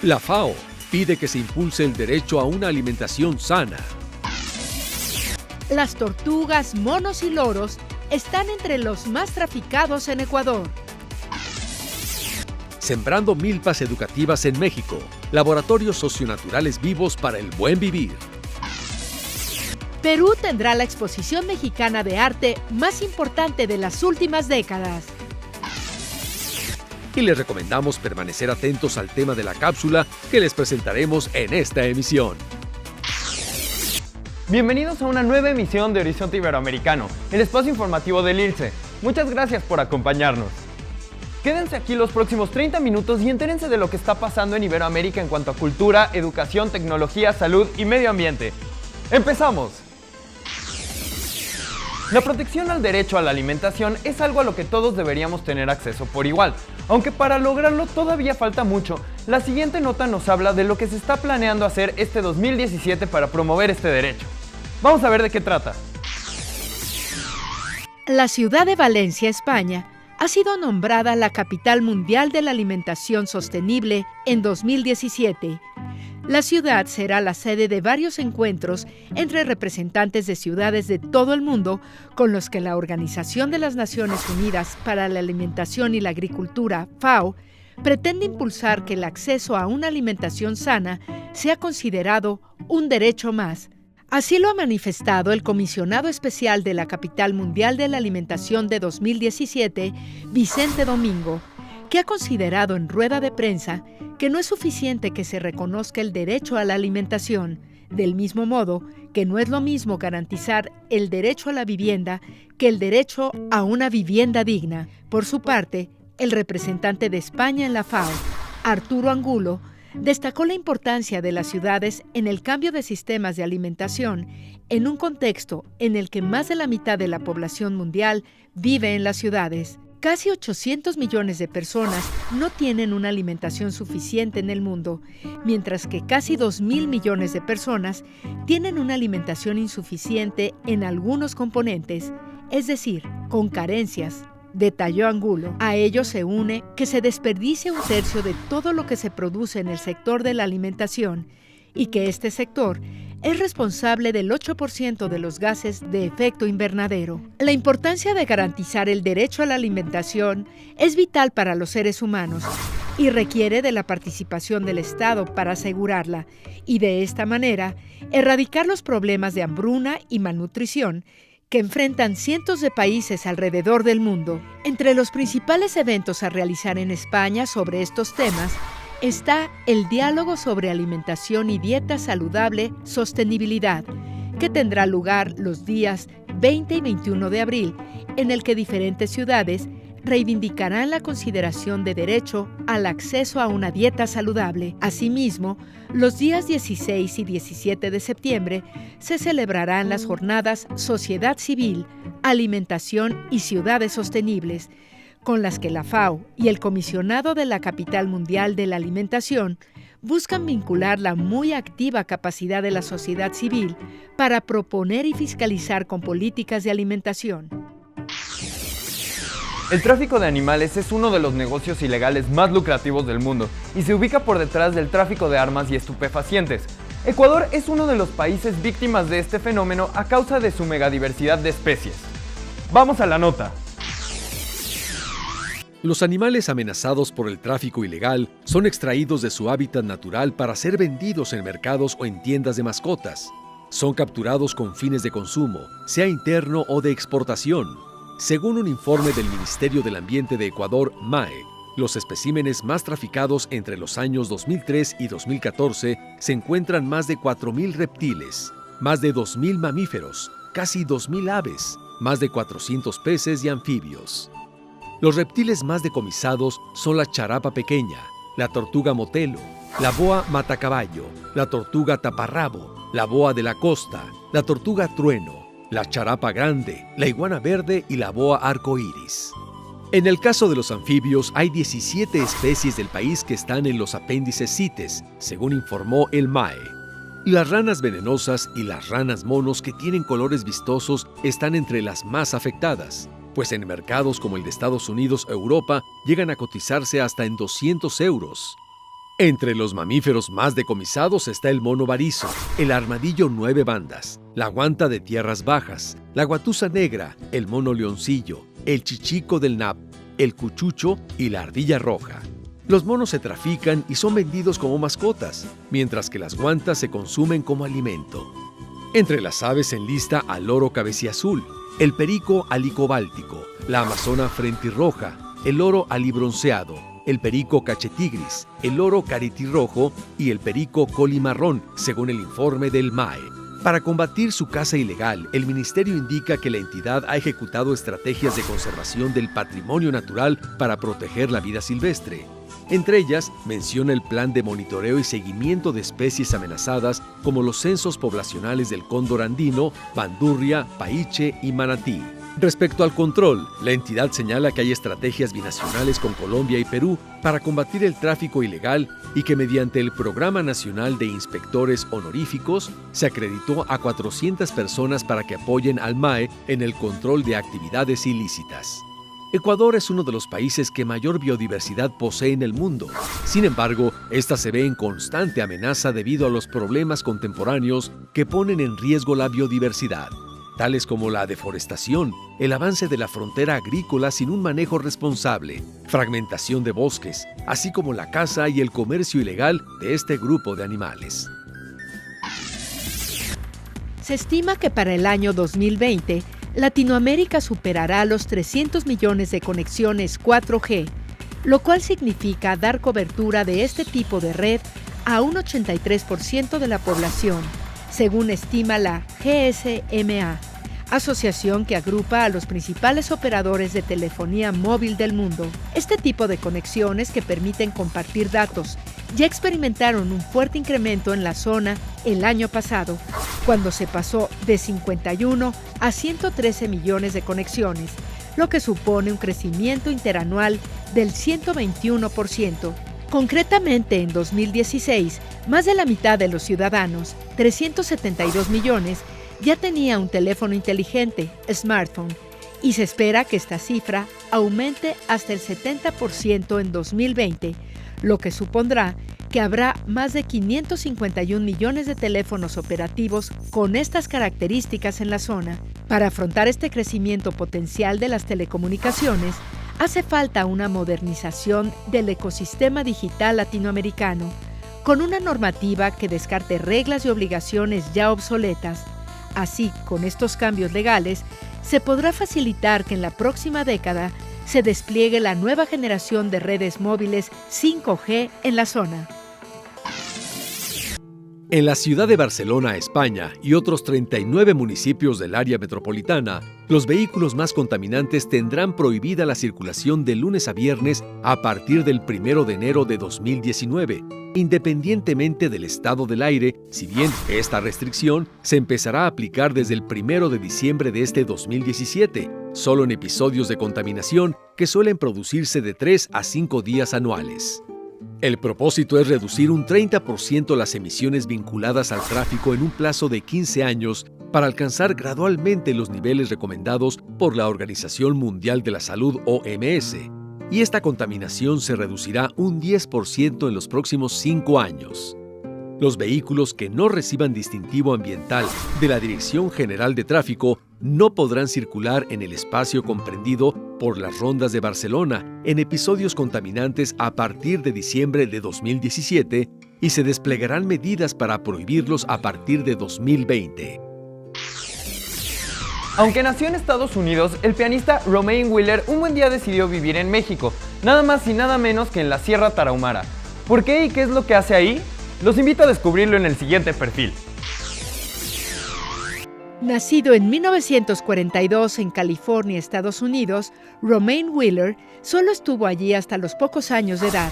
La FAO pide que se impulse el derecho a una alimentación sana. Las tortugas, monos y loros están entre los más traficados en Ecuador. Sembrando milpas educativas en México. Laboratorios socionaturales vivos para el buen vivir. Perú tendrá la exposición mexicana de arte más importante de las últimas décadas. Y les recomendamos permanecer atentos al tema de la cápsula que les presentaremos en esta emisión. Bienvenidos a una nueva emisión de Horizonte Iberoamericano, el espacio informativo del IRCE. Muchas gracias por acompañarnos. Quédense aquí los próximos 30 minutos y entérense de lo que está pasando en Iberoamérica en cuanto a cultura, educación, tecnología, salud y medio ambiente. ¡Empezamos! La protección al derecho a la alimentación es algo a lo que todos deberíamos tener acceso por igual. Aunque para lograrlo todavía falta mucho, la siguiente nota nos habla de lo que se está planeando hacer este 2017 para promover este derecho. Vamos a ver de qué trata. La ciudad de Valencia, España, ha sido nombrada la capital mundial de la alimentación sostenible en 2017. La ciudad será la sede de varios encuentros entre representantes de ciudades de todo el mundo con los que la Organización de las Naciones Unidas para la Alimentación y la Agricultura, FAO, pretende impulsar que el acceso a una alimentación sana sea considerado un derecho más. Así lo ha manifestado el comisionado especial de la Capital Mundial de la Alimentación de 2017, Vicente Domingo, que ha considerado en rueda de prensa que no es suficiente que se reconozca el derecho a la alimentación, del mismo modo que no es lo mismo garantizar el derecho a la vivienda que el derecho a una vivienda digna. Por su parte, el representante de España en la FAO, Arturo Angulo, destacó la importancia de las ciudades en el cambio de sistemas de alimentación en un contexto en el que más de la mitad de la población mundial vive en las ciudades. Casi 800 millones de personas no tienen una alimentación suficiente en el mundo, mientras que casi 2.000 millones de personas tienen una alimentación insuficiente en algunos componentes, es decir, con carencias, detalló Angulo. A ello se une que se desperdicia un tercio de todo lo que se produce en el sector de la alimentación y que este sector es responsable del 8% de los gases de efecto invernadero. La importancia de garantizar el derecho a la alimentación es vital para los seres humanos y requiere de la participación del Estado para asegurarla y de esta manera erradicar los problemas de hambruna y malnutrición que enfrentan cientos de países alrededor del mundo. Entre los principales eventos a realizar en España sobre estos temas está el Diálogo sobre Alimentación y Dieta Saludable Sostenibilidad, que tendrá lugar los días 20 y 21 de abril, en el que diferentes ciudades reivindicarán la consideración de derecho al acceso a una dieta saludable. Asimismo, los días 16 y 17 de septiembre se celebrarán las jornadas Sociedad Civil, Alimentación y Ciudades Sostenibles, con las que la FAO y el Comisionado de la Capital Mundial de la Alimentación buscan vincular la muy activa capacidad de la sociedad civil para proponer y fiscalizar con políticas de alimentación. El tráfico de animales es uno de los negocios ilegales más lucrativos del mundo y se ubica por detrás del tráfico de armas y estupefacientes. Ecuador es uno de los países víctimas de este fenómeno a causa de su megadiversidad de especies. Vamos a la nota. Los animales amenazados por el tráfico ilegal son extraídos de su hábitat natural para ser vendidos en mercados o en tiendas de mascotas. Son capturados con fines de consumo, sea interno o de exportación. Según un informe del Ministerio del Ambiente de Ecuador, MAE, los especímenes más traficados entre los años 2003 y 2014 se encuentran más de 4.000 reptiles, más de 2.000 mamíferos, casi 2.000 aves, más de 400 peces y anfibios. Los reptiles más decomisados son la charapa pequeña, la tortuga motelo, la boa matacaballo, la tortuga taparrabo, la boa de la costa, la tortuga trueno, la charapa grande, la iguana verde y la boa arcoíris. En el caso de los anfibios, hay 17 especies del país que están en los apéndices CITES, según informó el MAE. Las ranas venenosas y las ranas monos que tienen colores vistosos están entre las más afectadas, pues en mercados como el de Estados Unidos o Europa llegan a cotizarse hasta en 200 euros. Entre los mamíferos más decomisados está el mono barizo, el armadillo 9 bandas, la guanta de tierras bajas, la guatusa negra, el mono leoncillo, el chichico del nap, el cuchucho y la ardilla roja. Los monos se trafican y son vendidos como mascotas, mientras que las guantas se consumen como alimento. Entre las aves se enlista al loro cabeciazul, el perico alicobáltico, la amazona frentirroja, el loro alibronceado, el perico cachetigris, el loro caritirrojo y el perico colimarrón, según el informe del MAE. Para combatir su caza ilegal, el ministerio indica que la entidad ha ejecutado estrategias de conservación del patrimonio natural para proteger la vida silvestre. Entre ellas, menciona el plan de monitoreo y seguimiento de especies amenazadas como los censos poblacionales del cóndor andino, bandurria, paiche y manatí. Respecto al control, la entidad señala que hay estrategias binacionales con Colombia y Perú para combatir el tráfico ilegal y que mediante el Programa Nacional de Inspectores Honoríficos se acreditó a 400 personas para que apoyen al MAE en el control de actividades ilícitas. Ecuador es uno de los países que mayor biodiversidad posee en el mundo. Sin embargo, esta se ve en constante amenaza debido a los problemas contemporáneos que ponen en riesgo la biodiversidad, tales como la deforestación, el avance de la frontera agrícola sin un manejo responsable, fragmentación de bosques, así como la caza y el comercio ilegal de este grupo de animales. Se estima que para el año 2020, Latinoamérica superará los 300 millones de conexiones 4G, lo cual significa dar cobertura de este tipo de red a un 83% de la población, según estima la GSMA, asociación que agrupa a los principales operadores de telefonía móvil del mundo. Este tipo de conexiones que permiten compartir datos ya experimentaron un fuerte incremento en la zona el año pasado, cuando se pasó de 51 a 113 millones de conexiones, lo que supone un crecimiento interanual del 121%. Concretamente, en 2016, más de la mitad de los ciudadanos, 372 millones, ya tenía un teléfono inteligente, smartphone, y se espera que esta cifra aumente hasta el 70% en 2020, lo que supondrá que habrá más de 551 millones de teléfonos operativos con estas características en la zona. Para afrontar este crecimiento potencial de las telecomunicaciones, hace falta una modernización del ecosistema digital latinoamericano, con una normativa que descarte reglas y obligaciones ya obsoletas. Así, con estos cambios legales, se podrá facilitar que en la próxima década se despliegue la nueva generación de redes móviles 5G en la zona. En la ciudad de Barcelona, España, y otros 39 municipios del área metropolitana, los vehículos más contaminantes tendrán prohibida la circulación de lunes a viernes a partir del 1 de enero de 2019, independientemente del estado del aire, si bien esta restricción se empezará a aplicar desde el 1 de diciembre de este 2017, solo en episodios de contaminación que suelen producirse de 3 a 5 días anuales. El propósito es reducir un 30% las emisiones vinculadas al tráfico en un plazo de 15 años para alcanzar gradualmente los niveles recomendados por la Organización Mundial de la Salud (OMS), y esta contaminación se reducirá un 10% en los próximos 5 años. Los vehículos que no reciban distintivo ambiental de la Dirección General de Tráfico no podrán circular en el espacio comprendido por las rondas de Barcelona en episodios contaminantes a partir de diciembre de 2017 y se desplegarán medidas para prohibirlos a partir de 2020. Aunque nació en Estados Unidos, el pianista Romain Wheeler un buen día decidió vivir en México, nada más y nada menos que en la Sierra Tarahumara. ¿Por qué y qué es lo que hace ahí? Los invito a descubrirlo en el siguiente perfil. Nacido en 1942 en California, Estados Unidos, Romain Wheeler solo estuvo allí hasta los pocos años de edad.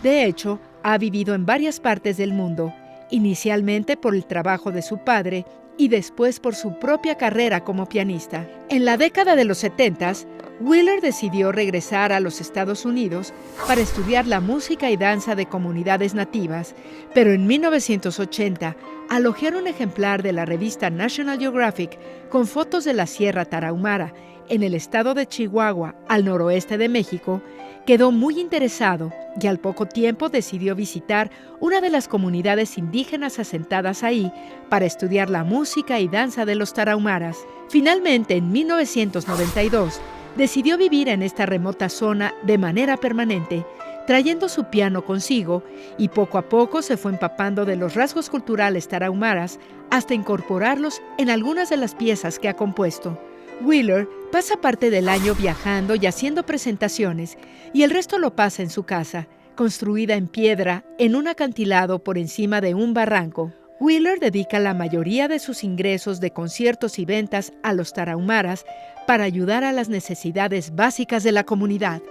De hecho, ha vivido en varias partes del mundo, inicialmente por el trabajo de su padre y después por su propia carrera como pianista. En la década de los 70s, Wheeler decidió regresar a los Estados Unidos para estudiar la música y danza de comunidades nativas, pero en 1980, al hojear un ejemplar de la revista National Geographic con fotos de la Sierra Tarahumara en el estado de Chihuahua, al noroeste de México, Quedó muy interesado y al poco tiempo decidió visitar una de las comunidades indígenas asentadas ahí para estudiar la música y danza de los tarahumaras. Finalmente, en 1992, decidió vivir en esta remota zona de manera permanente, trayendo su piano consigo, y poco a poco se fue empapando de los rasgos culturales tarahumaras hasta incorporarlos en algunas de las piezas que ha compuesto. Wheeler pasa parte del año viajando y haciendo presentaciones, y el resto lo pasa en su casa, construida en piedra en un acantilado por encima de un barranco. Wheeler dedica la mayoría de sus ingresos de conciertos y ventas a los tarahumaras para ayudar a las necesidades básicas de la comunidad.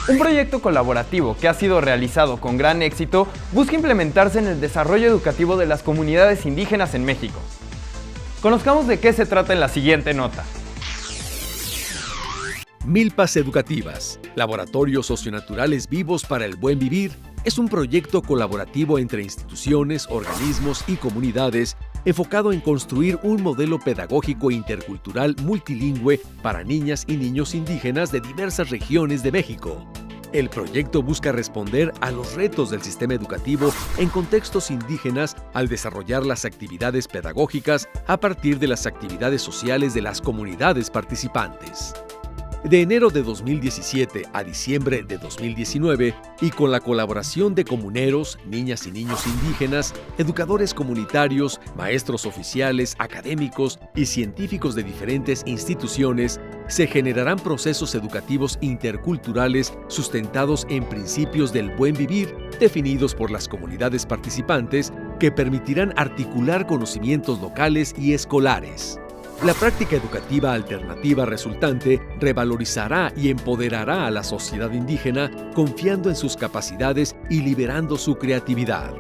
Un proyecto colaborativo que ha sido realizado con gran éxito busca implementarse en el desarrollo educativo de las comunidades indígenas en México. Conozcamos de qué se trata en la siguiente nota. Milpas Educativas, Laboratorios Socionaturales Vivos para el Buen Vivir, es un proyecto colaborativo entre instituciones, organismos y comunidades enfocado en construir un modelo pedagógico intercultural multilingüe para niñas y niños indígenas de diversas regiones de México. El proyecto busca responder a los retos del sistema educativo en contextos indígenas al desarrollar las actividades pedagógicas a partir de las actividades sociales de las comunidades participantes. De enero de 2017 a diciembre de 2019, y con la colaboración de comuneros, niñas y niños indígenas, educadores comunitarios, maestros oficiales, académicos y científicos de diferentes instituciones, se generarán procesos educativos interculturales sustentados en principios del buen vivir, definidos por las comunidades participantes, que permitirán articular conocimientos locales y escolares. La práctica educativa alternativa resultante revalorizará y empoderará a la sociedad indígena, confiando en sus capacidades y liberando su creatividad.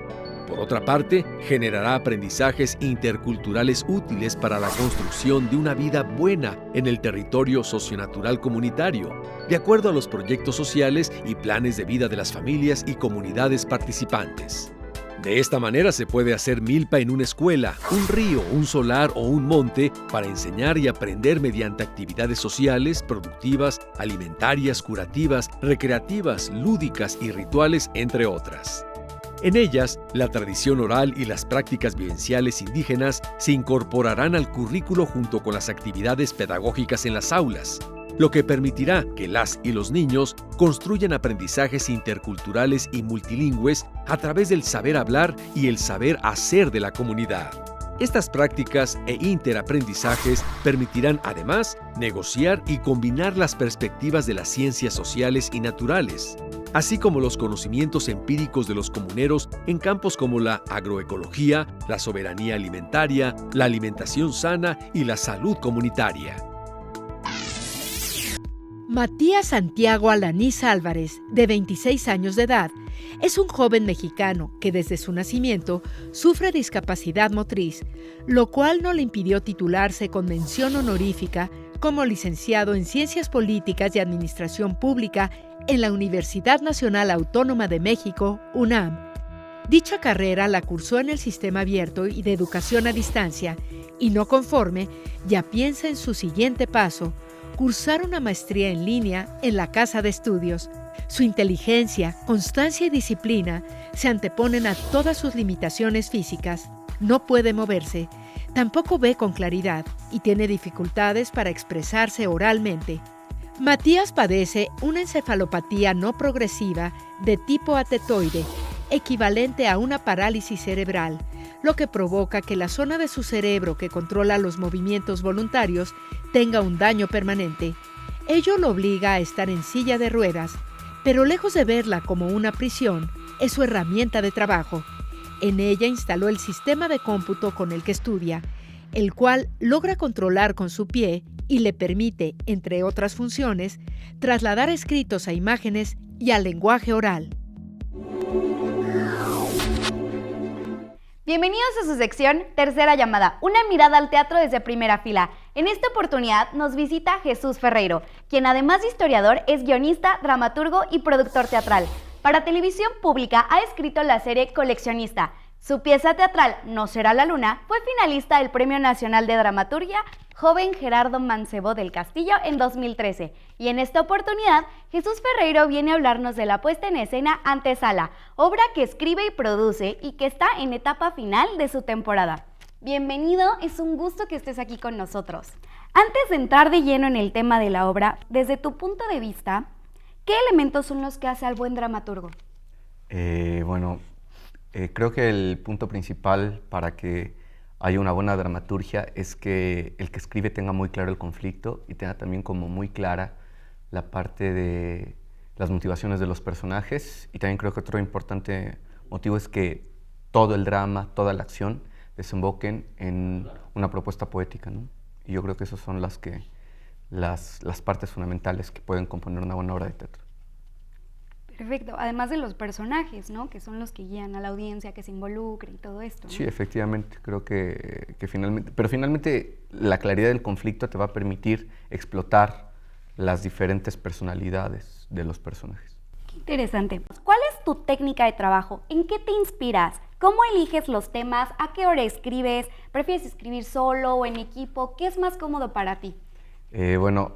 Por otra parte, generará aprendizajes interculturales útiles para la construcción de una vida buena en el territorio socionatural comunitario, de acuerdo a los proyectos sociales y planes de vida de las familias y comunidades participantes. De esta manera se puede hacer milpa en una escuela, un río, un solar o un monte para enseñar y aprender mediante actividades sociales, productivas, alimentarias, curativas, recreativas, lúdicas y rituales, entre otras. En ellas, la tradición oral y las prácticas vivenciales indígenas se incorporarán al currículo junto con las actividades pedagógicas en las aulas, lo que permitirá que las y los niños construyan aprendizajes interculturales y multilingües a través del saber hablar y el saber hacer de la comunidad. Estas prácticas e interaprendizajes permitirán además negociar y combinar las perspectivas de las ciencias sociales y naturales, así como los conocimientos empíricos de los comuneros en campos como la agroecología, la soberanía alimentaria, la alimentación sana y la salud comunitaria. Matías Santiago Alaniz Álvarez, de 26 años de edad, es un joven mexicano que desde su nacimiento sufre discapacidad motriz, lo cual no le impidió titularse con mención honorífica como licenciado en Ciencias Políticas y Administración Pública en la Universidad Nacional Autónoma de México, UNAM. Dicha carrera la cursó en el sistema abierto y de educación a distancia, y no conforme, ya piensa en su siguiente paso: cursar una maestría en línea en la Casa de Estudios. Su inteligencia, constancia y disciplina se anteponen a todas sus limitaciones físicas. No puede moverse, tampoco ve con claridad y tiene dificultades para expresarse oralmente. Matías padece una encefalopatía no progresiva de tipo atetoide, equivalente a una parálisis cerebral, lo que provoca que la zona de su cerebro que controla los movimientos voluntarios tenga un daño permanente. Ello lo obliga a estar en silla de ruedas, pero lejos de verla como una prisión, es su herramienta de trabajo. En ella instaló el sistema de cómputo con el que estudia, el cual logra controlar con su pie y le permite, entre otras funciones, trasladar escritos a imágenes y al lenguaje oral. Bienvenidos a su sección Tercera Llamada, una mirada al teatro desde primera fila. En esta oportunidad nos visita Jesús Ferreiro, quien además de historiador es guionista, dramaturgo y productor teatral. Para televisión pública ha escrito la serie Coleccionista, Su pieza teatral No será la luna fue finalista del Premio Nacional de Dramaturgia Joven Gerardo Mancebo del Castillo en 2013. Y en esta oportunidad, Jesús Ferreiro viene a hablarnos de la puesta en escena Antesala, obra que escribe y produce y que está en etapa final de su temporada. Bienvenido, es un gusto que estés aquí con nosotros. Antes de entrar de lleno en el tema de la obra, desde tu punto de vista, ¿qué elementos son los que hace al buen dramaturgo? Creo que el punto principal para que haya una buena dramaturgia es que el que escribe tenga muy claro el conflicto y tenga también como muy clara la parte de las motivaciones de los personajes. Y también creo que otro importante motivo es que todo el drama, toda la acción desemboquen en una propuesta poética, ¿no? Y yo creo que esas son las partes fundamentales que pueden componer una buena obra de teatro. Perfecto, además de los personajes, ¿no? Que son los que guían a la audiencia, que se involucre y todo esto, ¿no? Sí, efectivamente, creo que finalmente la claridad del conflicto te va a permitir explotar las diferentes personalidades de los personajes. Qué interesante. ¿Cuál es tu técnica de trabajo? ¿En qué te inspiras? ¿Cómo eliges los temas? ¿A qué hora escribes? ¿Prefieres escribir solo o en equipo? ¿Qué es más cómodo para ti?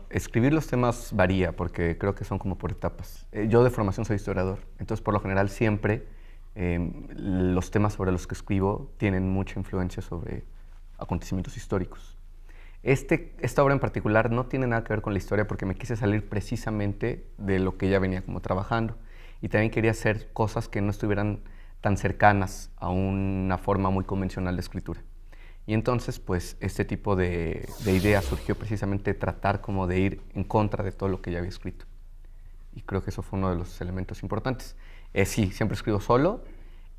Escribir los temas varía porque creo que son como por etapas. Yo de formación soy historiador, entonces por lo general siempre los temas sobre los que escribo tienen mucha influencia sobre acontecimientos históricos. Esta obra en particular no tiene nada que ver con la historia porque me quise salir precisamente de lo que ya venía como trabajando y también quería hacer cosas que no estuvieran tan cercanas a una forma muy convencional de escritura. Y entonces, pues, este tipo de idea surgió precisamente tratar como de ir en contra de todo lo que ya había escrito. Y creo que eso fue uno de los elementos importantes. Sí, siempre escribo solo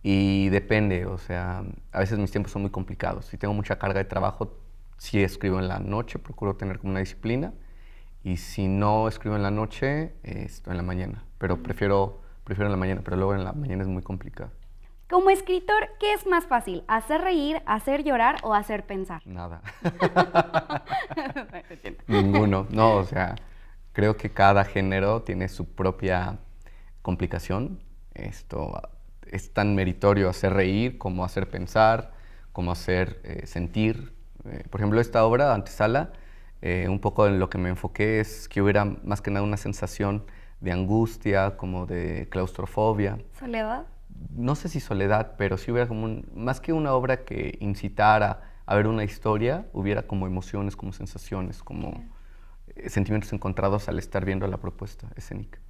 y depende, o sea, a veces mis tiempos son muy complicados. Si tengo mucha carga de trabajo, sí escribo en la noche, procuro tener como una disciplina. Y si no escribo en la noche, en la mañana. Pero prefiero en la mañana, pero luego en la mañana es muy complicado. Como escritor, ¿qué es más fácil? ¿Hacer reír, hacer llorar o hacer pensar? Nada. Ninguno. No, o sea, creo que cada género tiene su propia complicación. Esto es tan meritorio hacer reír como hacer pensar, como hacer sentir. Por ejemplo, esta obra, Antesala, un poco en lo que me enfoqué es que hubiera más que nada una sensación de angustia, como de claustrofobia. ¿Soledad? No sé si soledad, pero sí hubiera como más que una obra que incitara a ver una historia, hubiera como emociones, como sensaciones, como sentimientos encontrados al estar viendo la propuesta escénica.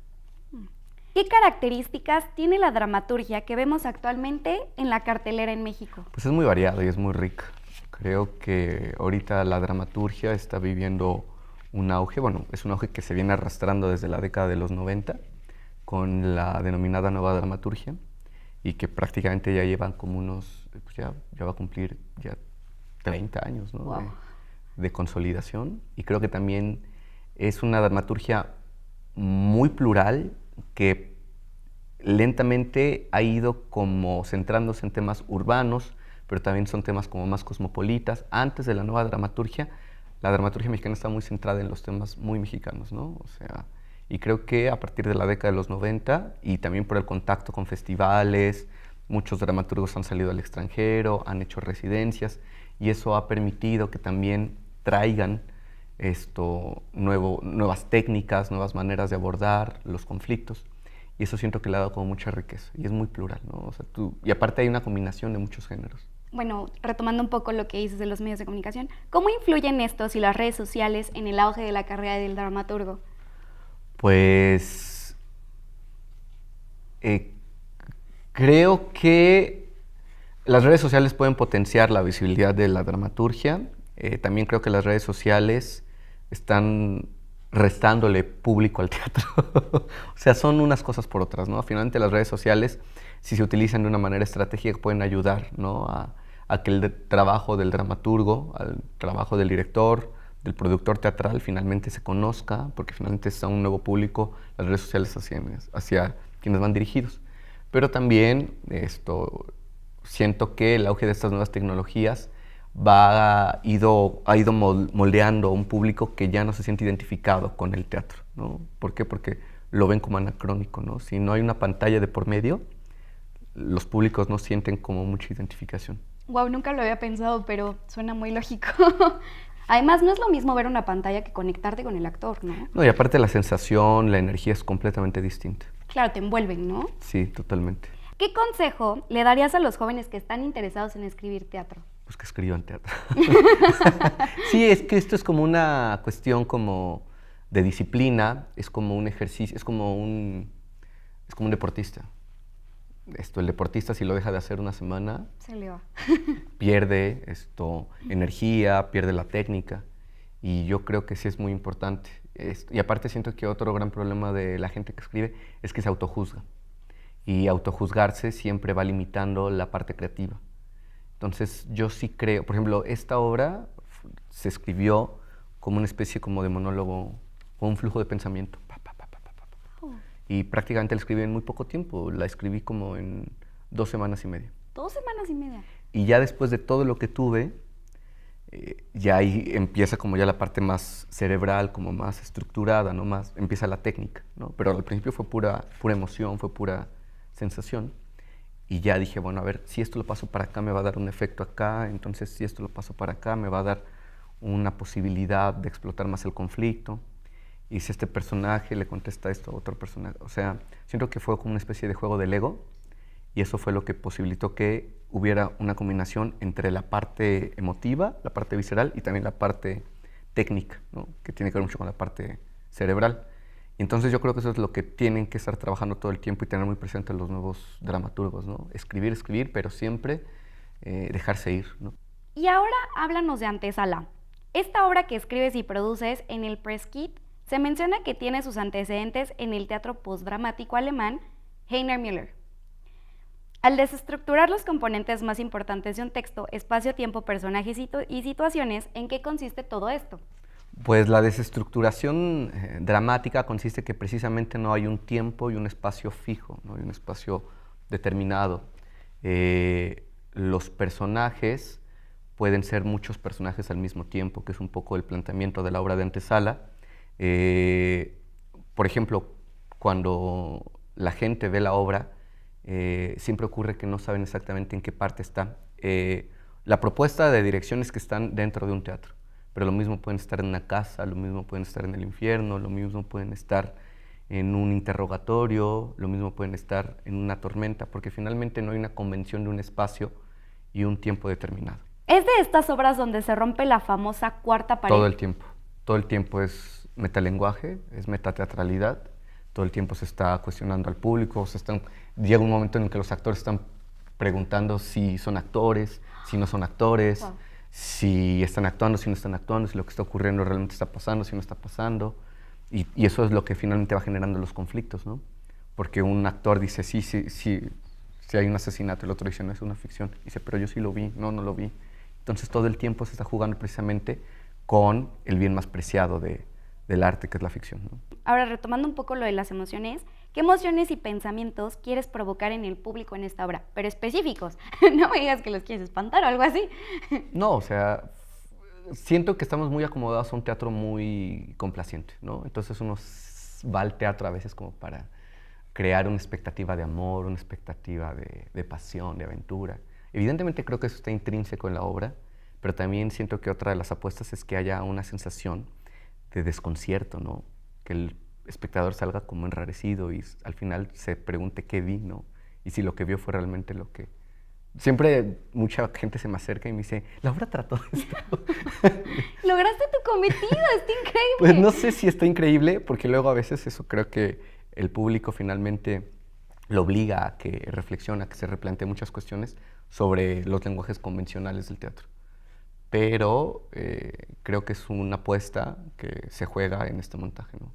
¿Qué características tiene la dramaturgia que vemos actualmente en la cartelera en México? Pues es muy variado y es muy rica. Creo que ahorita la dramaturgia está viviendo un auge, es un auge que se viene arrastrando desde la década de los 90 con la denominada nueva dramaturgia, y que prácticamente ya llevan como pues ya va a cumplir ya 30 años, ¿no? Wow. de consolidación. Y creo que también es una dramaturgia muy plural que lentamente ha ido como centrándose en temas urbanos, pero también son temas como más cosmopolitas. Antes de la nueva dramaturgia, la dramaturgia mexicana está muy centrada en los temas muy mexicanos, ¿no? O sea, y creo que a partir de la década de los 90 y también por el contacto con festivales, muchos dramaturgos han salido al extranjero, han hecho residencias y eso ha permitido que también traigan nuevas técnicas, nuevas maneras de abordar los conflictos y eso siento que le ha dado como mucha riqueza y es muy plural, ¿no? O sea, y aparte hay una combinación de muchos géneros. Bueno, retomando un poco lo que dices de los medios de comunicación, ¿cómo influyen estos y las redes sociales en el auge de la carrera del dramaturgo? Pues creo que las redes sociales pueden potenciar la visibilidad de la dramaturgia. También creo que las redes sociales están restándole público al teatro. O sea, son unas cosas por otras, ¿no? Finalmente las redes sociales, si se utilizan de una manera estratégica, pueden ayudar, ¿no? a que el trabajo del dramaturgo, al trabajo del director, del productor teatral finalmente se conozca, porque finalmente es a un nuevo público las redes sociales hacia quienes van dirigidos. Pero también siento que el auge de estas nuevas tecnologías ha ido moldeando un público que ya no se siente identificado con el teatro, ¿no? ¿Por qué? Porque lo ven como anacrónico, ¿no? Si no hay una pantalla de por medio, los públicos no sienten como mucha identificación. Wow, nunca lo había pensado, pero suena muy lógico. Además, no es lo mismo ver una pantalla que conectarte con el actor, ¿no? No, y aparte la sensación, la energía es completamente distinta. Claro, te envuelven, ¿no? Sí, totalmente. ¿Qué consejo le darías a los jóvenes que están interesados en escribir teatro? Pues que escriban teatro. Sí, es que esto es como una cuestión como de disciplina, es como un ejercicio, es como un deportista. El deportista, si lo deja de hacer una semana, Se le va. pierde energía, pierde la técnica, y yo creo que sí es muy importante. Y aparte siento que otro gran problema de la gente que escribe es que se autojuzga, y autojuzgarse siempre va limitando la parte creativa. Entonces yo sí creo, por ejemplo, esta obra se escribió como una especie como de monólogo, con un flujo de pensamiento. Y prácticamente la escribí en muy poco tiempo, la escribí como en 2 semanas y media. 2 semanas y media. Y ya después de todo lo que tuve, ya ahí empieza como ya la parte más cerebral, como más estructurada, ¿no? Empieza la técnica, ¿no? Pero al principio fue pura emoción, fue pura sensación. Y ya dije, bueno, a ver, si esto lo paso para acá me va a dar un efecto acá, entonces si esto lo paso para acá me va a dar una posibilidad de explotar más el conflicto. Y si este personaje le contesta esto a otro personaje, o sea, siento que fue como una especie de juego del ego, y eso fue lo que posibilitó que hubiera una combinación entre la parte emotiva, la parte visceral y también la parte técnica, ¿no? Que tiene que ver mucho con la parte cerebral. Y entonces yo creo que eso es lo que tienen que estar trabajando todo el tiempo y tener muy presente los nuevos dramaturgos, ¿no? Escribir, pero siempre dejarse ir, ¿no? Y ahora háblanos de Antesala. Esta obra que escribes y produces en el Press Kit se menciona que tiene sus antecedentes en el teatro postdramático alemán Heiner Müller. Al desestructurar los componentes más importantes de un texto, espacio, tiempo, personajes y situaciones, ¿en qué consiste todo esto? Pues la desestructuración dramática consiste que precisamente no hay un tiempo y un espacio fijo, no hay un espacio determinado. Los personajes pueden ser muchos personajes al mismo tiempo, que es un poco el planteamiento de la obra de Antesala. Por ejemplo, cuando la gente ve la obra, siempre ocurre que no saben exactamente en qué parte está. La propuesta de dirección es que están dentro de un teatro, pero lo mismo pueden estar en una casa, lo mismo pueden estar en el infierno, lo mismo pueden estar en un interrogatorio, lo mismo pueden estar en una tormenta, porque finalmente no hay una convención de un espacio y un tiempo determinado. Es de estas obras donde se rompe la famosa cuarta pared. Todo el tiempo es metalenguaje, es metateatralidad, todo el tiempo se está cuestionando al público, llega un momento en el que los actores están preguntando si son actores, si no son actores, wow, si están actuando, si no están actuando, si lo que está ocurriendo realmente está pasando, si no está pasando, y eso es lo que finalmente va generando los conflictos, ¿no? Porque un actor dice, sí hay un asesinato, el otro dice, no, es una ficción, dice, pero yo sí lo vi, no lo vi. Entonces todo el tiempo se está jugando precisamente con el bien más preciado del arte, que es la ficción, ¿no? Ahora, retomando un poco lo de las emociones, ¿qué emociones y pensamientos quieres provocar en el público en esta obra? Pero específicos, no me digas que los quieres espantar o algo así. No, o sea, siento que estamos muy acomodados a un teatro muy complaciente, ¿no? Entonces uno va al teatro a veces como para crear una expectativa de amor, una expectativa de pasión, de aventura. Evidentemente creo que eso está intrínseco en la obra, pero también siento que otra de las apuestas es que haya una sensación de desconcierto, ¿no? Que el espectador salga como enrarecido y al final se pregunte qué vi, ¿no? Y si lo que vio fue realmente lo que... Siempre mucha gente se me acerca y me dice, la obra trató de esto. Lograste tu cometido, está increíble. Pues no sé si está increíble, porque luego a veces eso creo que el público finalmente lo obliga a que reflexione, a que se replantee muchas cuestiones sobre los lenguajes convencionales del teatro. Pero creo que es una apuesta que se juega en este montaje, ¿no?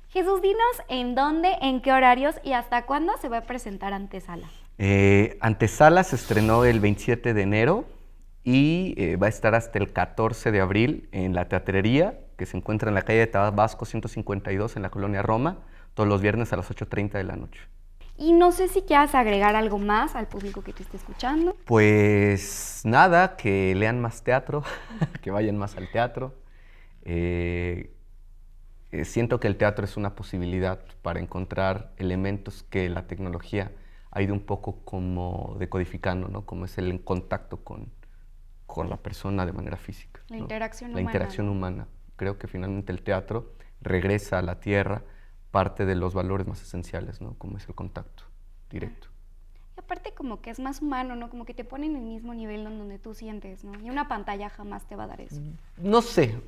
Jesús, dinos en dónde, en qué horarios y hasta cuándo se va a presentar Antesala. Antesala se estrenó el 27 de enero y va a estar hasta el 14 de abril en la Teatrería, que se encuentra en la calle de Tabasco 152 en la colonia Roma, todos los viernes a las 8:30 de la noche. Y no sé si quieras agregar algo más al público que te esté escuchando. Pues nada, que lean más teatro, que vayan más al teatro. Siento que el teatro es una posibilidad para encontrar elementos que la tecnología ha ido un poco como decodificando, ¿no? Como es el contacto con la persona de manera física. La ¿no? interacción La humana. interacción humana. Creo que finalmente el teatro regresa a la tierra parte de los valores más esenciales, ¿no? Como es el contacto directo. Y aparte como que es más humano, ¿no? Como que te pone en el mismo nivel en donde tú sientes, ¿no? Y una pantalla jamás te va a dar eso. No sé.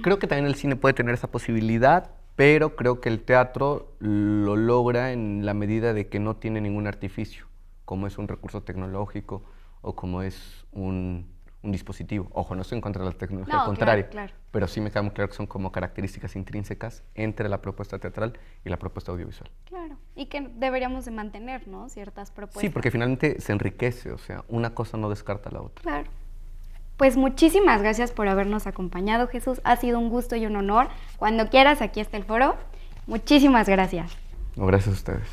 Creo que también el cine puede tener esa posibilidad, pero creo que el teatro lo logra en la medida de que no tiene ningún artificio, como es un recurso tecnológico o como es un dispositivo. Ojo, no estoy en contra de la tecnología, al contrario, claro. pero sí me queda muy claro que son como características intrínsecas entre la propuesta teatral y la propuesta audiovisual. Claro, y que deberíamos de mantener, ¿no? Ciertas propuestas. Sí, porque finalmente se enriquece, o sea, una cosa no descarta la otra. Claro. Pues muchísimas gracias por habernos acompañado, Jesús. Ha sido un gusto y un honor. Cuando quieras, aquí está el foro. Muchísimas gracias. No, gracias a ustedes.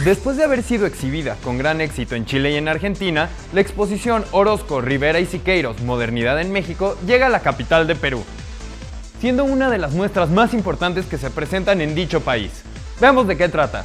Después de haber sido exhibida con gran éxito en Chile y en Argentina, la exposición Orozco, Rivera y Siqueiros, Modernidad en México, llega a la capital de Perú, siendo una de las muestras más importantes que se presentan en dicho país. Veamos de qué trata.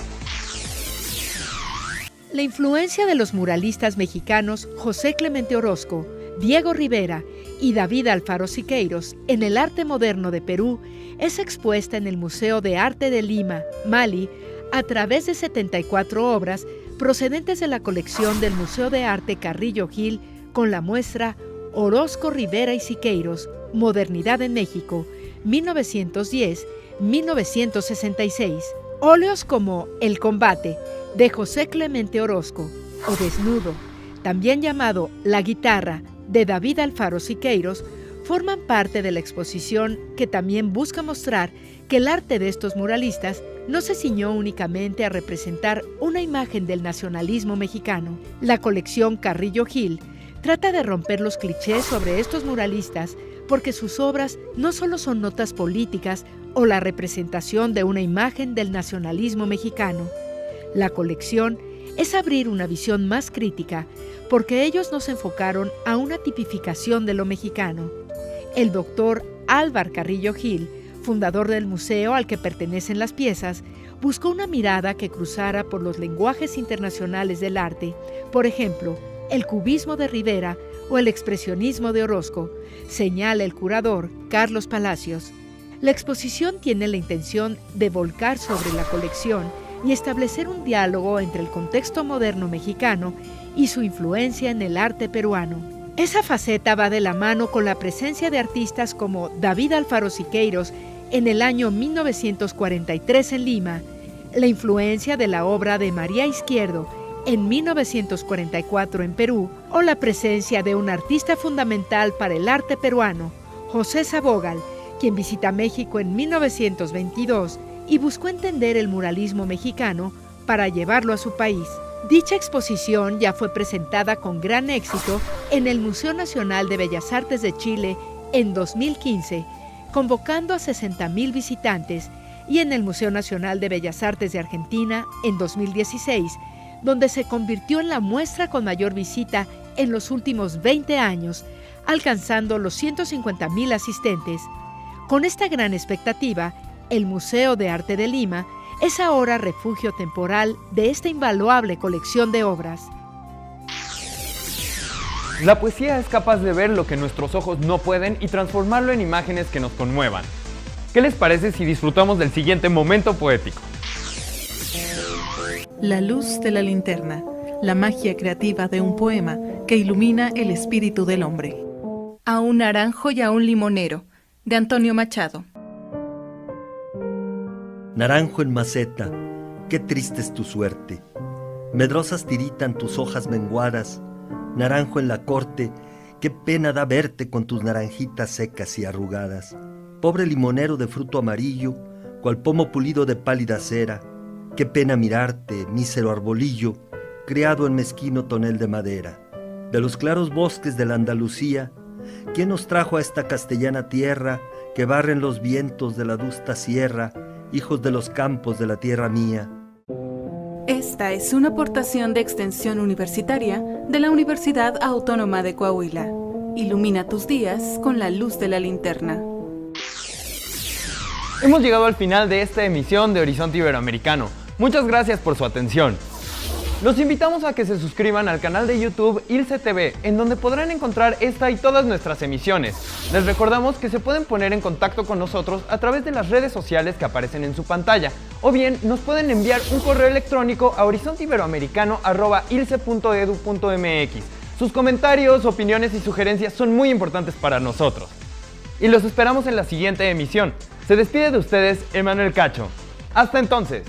La influencia de los muralistas mexicanos José Clemente Orozco, Diego Rivera y David Alfaro Siqueiros en el arte moderno de Perú es expuesta en el Museo de Arte de Lima, Mali, a través de 74 obras procedentes de la colección del Museo de Arte Carrillo Gil con la muestra Orozco, Rivera y Siqueiros, Modernidad en México, 1910-1966. Óleos como El Combate, de José Clemente Orozco, o Desnudo, también llamado La Guitarra, de David Alfaro Siqueiros, forman parte de la exposición que también busca mostrar que el arte de estos muralistas no se ciñó únicamente a representar una imagen del nacionalismo mexicano. La colección Carrillo Gil trata de romper los clichés sobre estos muralistas porque sus obras no solo son notas políticas o la representación de una imagen del nacionalismo mexicano. La colección es abrir una visión más crítica porque ellos no se enfocaron a una tipificación de lo mexicano. El doctor Álvar Carrillo Gil, fundador del museo al que pertenecen las piezas, buscó una mirada que cruzara por los lenguajes internacionales del arte, por ejemplo, el cubismo de Rivera o el expresionismo de Orozco, señala el curador Carlos Palacios. La exposición tiene la intención de volcar sobre la colección y establecer un diálogo entre el contexto moderno mexicano y su influencia en el arte peruano. Esa faceta va de la mano con la presencia de artistas como David Alfaro Siqueiros en el año 1943 en Lima, la influencia de la obra de María Izquierdo en 1944 en Perú o la presencia de un artista fundamental para el arte peruano, José Sabogal, quien visita México en 1922 y buscó entender el muralismo mexicano para llevarlo a su país. Dicha exposición ya fue presentada con gran éxito en el Museo Nacional de Bellas Artes de Chile en 2015, convocando a 60,000 visitantes, y en el Museo Nacional de Bellas Artes de Argentina en 2016, donde se convirtió en la muestra con mayor visita en los últimos 20 años, alcanzando los 150,000 asistentes. Con esta gran expectativa, el Museo de Arte de Lima es ahora refugio temporal de esta invaluable colección de obras. La poesía es capaz de ver lo que nuestros ojos no pueden y transformarlo en imágenes que nos conmuevan. ¿Qué les parece si disfrutamos del siguiente momento poético? La luz de la linterna, la magia creativa de un poema que ilumina el espíritu del hombre. A un naranjo y a un limonero, de Antonio Machado. Naranjo en maceta, qué triste es tu suerte. Medrosas tiritan tus hojas menguadas. Naranjo en la corte, qué pena da verte con tus naranjitas secas y arrugadas. Pobre limonero de fruto amarillo, cual pomo pulido de pálida cera. Qué pena mirarte, mísero arbolillo, criado en mezquino tonel de madera. De los claros bosques de la Andalucía, ¿quién nos trajo a esta castellana tierra que barren los vientos de la adusta sierra, hijos de los campos de la tierra mía? Esta es una aportación de Extensión Universitaria de la Universidad Autónoma de Coahuila. Ilumina tus días con la luz de la linterna. Hemos llegado al final de esta emisión de Horizonte Iberoamericano. Muchas gracias por su atención. Los invitamos a que se suscriban al canal de YouTube ILCE TV, en donde podrán encontrar esta y todas nuestras emisiones. Les recordamos que se pueden poner en contacto con nosotros a través de las redes sociales que aparecen en su pantalla, o bien nos pueden enviar un correo electrónico a horizonteiberoamericano@ilce.edu.mx. Sus comentarios, opiniones y sugerencias son muy importantes para nosotros. Y los esperamos en la siguiente emisión. Se despide de ustedes Emanuel Cacho. Hasta entonces.